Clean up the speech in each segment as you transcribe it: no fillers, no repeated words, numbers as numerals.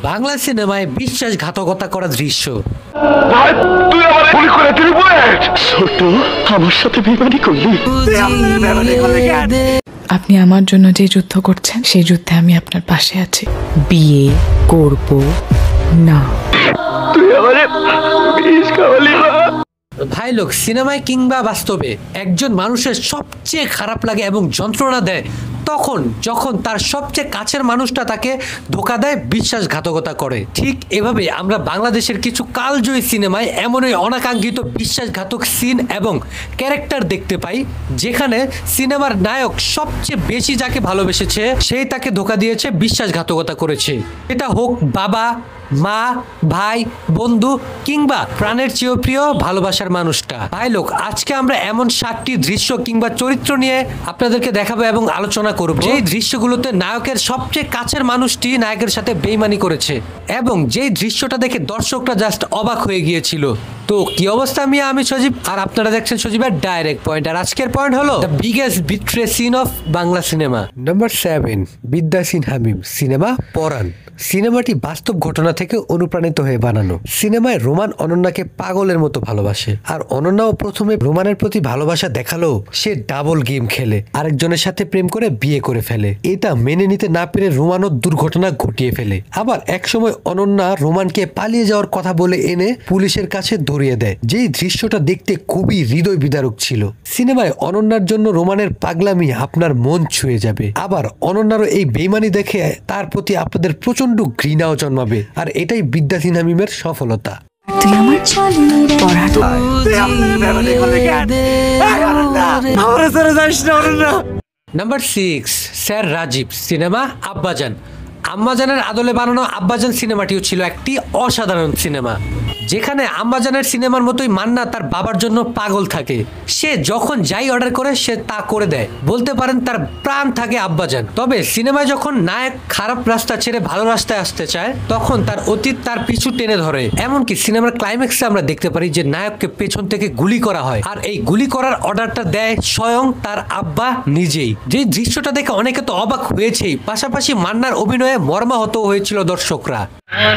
বাংলা সিনেমায় বিশ্বাসঘাতকতা করা দৃশ্য। আপনি আমার জন্য যে যুদ্ধ করছেন সেই যুদ্ধে আমি আপনার পাশে আছি। বিয়ে করব না। ভাই লোক, সিনেমায় কিংবা বাস্তবে একজন মানুষের সবচেয়ে খারাপ লাগে এবং যন্ত্রণা দেয় তখন যখন তার সবচেয়ে কাছের মানুষটা তাকে ধোঁকা দেয়, বিশ্বাসঘাতকতা করে। ঠিক এভাবে আমরা বাংলাদেশের কিছু কালজয়ী সিনেমায় এমনই অনাকাঙ্ক্ষিত বিশ্বাসঘাতক সিন এবং ক্যারেক্টার দেখতে পাই, যেখানে সিনেমার নায়ক সবচেয়ে বেশি যাকে ভালোবেসেছে সেই তাকে ধোঁকা দিয়েছে, বিশ্বাসঘাতকতা করেছে। এটা হোক বাবা, মা, ভাই, বন্ধু কিংবা প্রাণের চেয়েও প্রিয় ভালোবাসার মানুষটা। ভাই লোক, আজকে আমরা এমন 7টি দৃশ্য কিংবা চরিত্র নিয়ে আপনাদেরকে দেখাবো এবং আলোচনা করব, যেই দৃশ্যগুলোতে নায়কের সবচেয়ে কাছের মানুষটি নায়কের সাথে বেইমানি করেছে এবং যেই দৃশ্যটা দেখে দর্শকরা জাস্ট অবাক হয়ে গিয়েছিল। তো কি অবস্থা মিয়া, আমি সজীব আর আপনারা দেখছেন সজীবের ডাইরেক্ট পয়েন্ট। আর আজকের পয়েন্ট হলো the biggest betray scene of Bangla cinema. Number 7, Bidya scene Hamim cinema পরাণ। সিনেমাটি বাস্তব ঘটনা থেকে অনুপ্রাণিত হয়ে বানানো। সিনেমায় রোমান অনন্যাকে পাগলের মতো ভালোবাসে, আর অনন্যাও প্রথমে রোমানের প্রতি ভালোবাসা দেখালো সে ডাবল গেম খেলে আরেকজনের সাথে প্রেম করে বিয়ে করে ফেলে। এটা মেনে নিতে না পেরে রোমানও দুর্ঘটনা ঘটিয়ে ফেলে। আবার একসময় অনন্যা রোমানকে পালিয়ে যাওয়ার কথা বলে এনে পুলিশের কাছে ধরিয়ে দেয়। যেই দৃশ্যটা দেখতে খুবই হৃদয় বিদারক ছিল। সিনেমায় অনন্যার জন্য রোমানের পাগলামি আপনার মন ছুঁয়ে যাবে, আবার অনন্যারও এই বেইমানি দেখে তার প্রতি আপনাদের প্রচন্ড ঘৃণাও জন্মাবে। আর এটাই বিদ্যা সিন হামিমের সফলতা। নাম্বার 6, স্যার রাজীব সিনেমা আব্বাজান। আম্মাজানের আদলে বানানো আব্বাজান সিনেমাটিও ছিল একটি অসাধারণ সিনেমা, যেখানে আম্মাজানের সিনেমার মতোই মান্না তার বাবার জন্য পাগল থাকে। সে যখন যাই অর্ডার করে সে তা করে দেয়, বলতে পারেন তার প্রাণ থাকে আব্বাজান। তবে সিনেমায় যখন নায়ক খারাপ রাস্তা ছেড়ে ভালো রাস্তায় আসতে চায় তখন তার অতীত তার পিছু টেনে ধরে। এমনকি সিনেমার ক্লাইম্যাক্সে আমরা দেখতে পারি যে নায়ককে পেছন থেকে গুলি করা হয়, আর এই গুলি করার অর্ডারটা দেয় স্বয়ং তার আব্বা নিজেই। যে দৃশ্যটা দেখে অনেকে তো অবাক হয়েছেই, পাশাপাশি মান্নার অভিনয়ে মর্মাহত হয়েছিল দর্শকরা।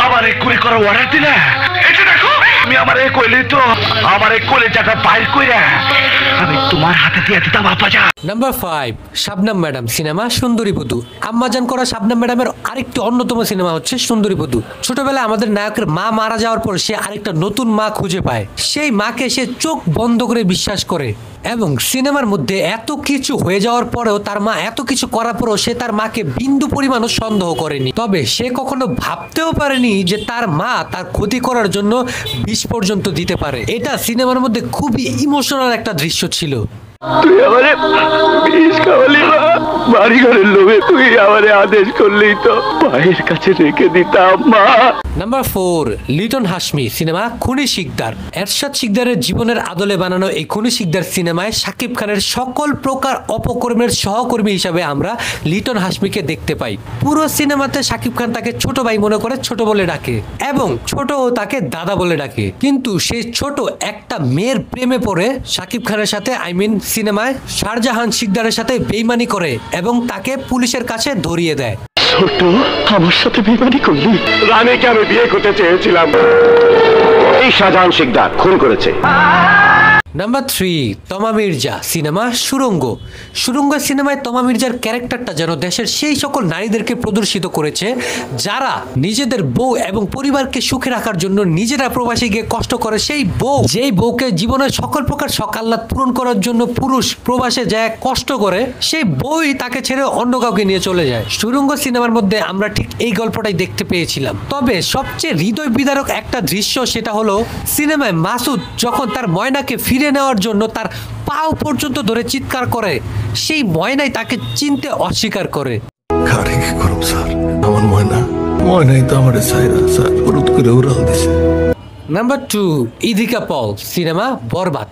আমার এই গুলি করার অর্ডার দিলে এটা দেখো, আমি আমার এই কইলি তো আমার এই কলেজাটা বাইর কইরা আমি তোমার হাতে দিয়ে দিতাম আব্বাজান। নাম্বার 5, শাবনাম ম্যাডাম সিনেমা সুন্দরী বধূ। আম্মাজান করা শাবনাম ম্যাডামের আরেকটি অন্যতম সিনেমা হচ্ছে সুন্দরী বধূ। ছোটবেলায় আমাদের নায়কের মা মারা যাওয়ার পর সে আরেকটা নতুন মা খুঁজে পায়। সেই মাকে সে চোখ বন্ধ করে বিশ্বাস করে এবং সিনেমার মধ্যে এত কিছু হয়ে যাওয়ার পরেও তার মা এত কিছু করার পরেও সে তার মাকে বিন্দু পরিমাণও সন্দেহ করেনি। তবে সে কখনো ভাবতেও পারেনি যে তার মা তার ক্ষতি করার জন্য বিষ পর্যন্ত দিতে পারে। এটা সিনেমার মধ্যে খুবই ইমোশনাল একটা দৃশ্য ছিল। তুই আমারে বিষ খাওয়ালি না, বাড়ি ঘরের লোভে তুই আমারে আদেশ করলেই তো পায়ের কাছে রেখে দিতাম মা। নাম্বার 4, লিটন হাশমি সিনেমা খুনি শিকদার। এরশাদ শিকদারের জীবনের আদলে বানানো এই খুনি শিকদার সিনেমায় শাকিব খানের সকল প্রকার অপকর্মের সহকর্মী হিসাবে আমরা লিটন হাশমিকে দেখতে পাই। পুরো সিনেমাতে শাকিব খান তাকে ছোট ভাই মনে করে ছোট বলে ডাকে এবং ছোট ও তাকে দাদা বলে ডাকে, কিন্তু সেই ছোট একটা মেয়ের প্রেমে পড়ে শাকিব খানের সাথে সিনেমায় শাহজাহান শিকদারের সাথে বেইমানি করে এবং তাকে পুলিশের কাছে ধরিয়ে দেয়। ছোট আমার সাথে বেইমানি করলি? রানীকে আমি বিয়ে করতে চেয়েছিলাম, এই শাহজাহান শিকদার খুন করেছে। নাম্বার 3, তমা মির্জা সিনেমা সুরঙ্গ। সুরঙ্গ সিনেমায় তমা মির্জার ক্যারেক্টারটা যেন দেশের সেই সকল নারীদেরকে প্রদর্শিত করেছে যারা নিজেদের বউ এবং পরিবারকে সুখে রাখার জন্য নিজেরা প্রবাসে গিয়ে কষ্ট করে। সেই বউ, যেই বউকে জীবনের সকল প্রকার শখ আহ্লাদ পূরণ করার জন্য পুরুষ প্রবাসে যায় কষ্ট করে, সেই বউই তাকে ছেড়ে অন্য কাউকে নিয়ে চলে যায়। সুরঙ্গ সিনেমার মধ্যে আমরা ঠিক এই গল্পটাই দেখতে পেয়েছিলাম। তবে সবচেয়ে হৃদয় বিদারক একটা দৃশ্য সেটা হলো সিনেমায় মাসুদ যখন তার ময়নাকে ফিরে নেওয়ার জন্য তার পাও পর্যন্ত ধরে চিৎকার করে, সেই ময়নাই তাকে চিনতে অস্বীকার করে। নাম্বার 2, ইদিকা পল সিনেমা বরবাদ।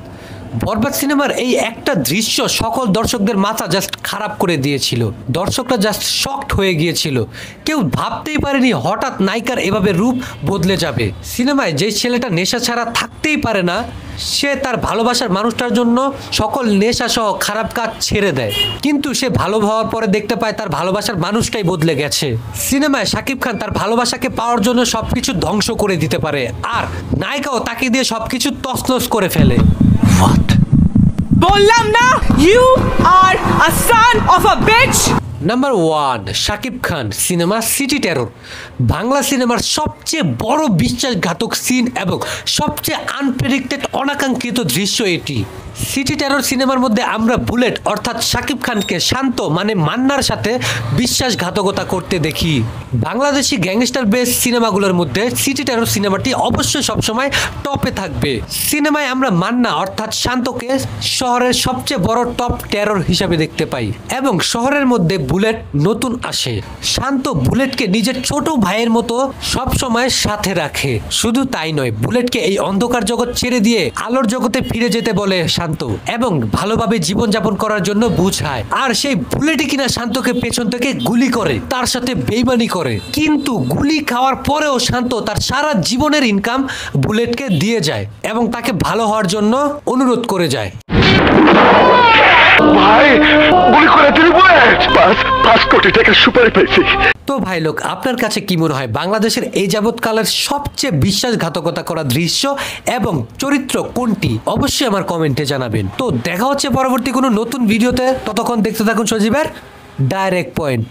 বরবাদ সিনেমার এই একটা দৃশ্য সকল দর্শকদের মাথা জাস্ট খারাপ করে দিয়েছিল। দর্শকরা জাস্ট শকড হয়ে গিয়েছিল। কেউ ভাবতেই পারেনি হঠাৎ নায়িকার এভাবে রূপ বদলে যাবে। সিনেমায় যে ছেলেটা নেশা ছাড়া থাকতেই পারে না, সে তার ভালোবাসার মানুষটার জন্য সকল নেশা সহ খারাপ কাজ ছেড়ে দেয়, কিন্তু সে ভালো হওয়ার পরে দেখতে পায় তার ভালোবাসার মানুষটাই বদলে গেছে। সিনেমায় শাকিব খান তার ভালোবাসাকে পাওয়ার জন্য সবকিছু ধ্বংস করে দিতে পারে, আর নায়িকাও তাকে দিয়ে সবকিছু তছনছ করে ফেলে। বললাম না, you are a son of a bitch. Number 1, Shakib Khan cinema city terror. Bangla সিনেমার সবচেয়ে বড় বিশ্বাসঘাতক সিন এবং সবচেয়ে আনপ্রেডিক্টেড অনাকাঙ্ক্ষিত দৃশ্য এটি। সিটি টেরর সিনেমার মধ্যে আমরা বুলেট অর্থাৎ শাকিব খানকে শান্ত মানে মান্নার সাথে বিশ্বাসঘাতকতা করতে দেখি। বাংলাদেশি গ্যাংস্টার বেস সিনেমাগুলোর মধ্যে সিটি টেরর সিনেমাটি অবশ্যই সবসময় টপে থাকবে। সিনেমায় আমরা মান্না অর্থাৎ শান্তকে শহরের সবচেয়ে বড় টপ টেরর হিসাবে দেখতে পাই এবং শহরের মধ্যে বুলেট নতুন আসে। শান্ত বুলেটকে নিজের ছোট ভাইয়ের মতো সব সময় সাথে রাখে। শুধু তাই নয়, বুলেটকে এই অন্ধকার জগৎ ছেড়ে দিয়ে আলোর জগতে ফিরে যেতে বলে শান্ত এবং ভালোভাবে জীবনযাপন করার জন্য বুঝায়। আর সেই বুলেটই কিনা শান্তকে পেছন থেকে গুলি করে, তার সাথে বেইমানি করে, কিন্তু গুলি খাওয়ার পরেও শান্ত তার সারা জীবনের ইনকাম বুলেটকে দিয়ে যায় এবং তাকে ভালো হওয়ার জন্য অনুরোধ করে যায়। ভাই গুলি করে দিলি বুলেট, 5 কোটি টাকা সুপারি পেয়েছি। তো ভাই লোক, আপনার কাছে কি মনে হয় বাংলাদেশের এই যাবৎকালের সবচেয়ে বিশ্বাসঘাতকতা করা দৃশ্য এবং চরিত্র কোনটি? অবশ্যই আমার কমেন্টে জানাবেন। তো দেখা হচ্ছে পরবর্তী কোনো নতুন ভিডিওতে। ততক্ষণ দেখতে থাকুন সজীবের ডাইরেক্ট পয়েন্ট।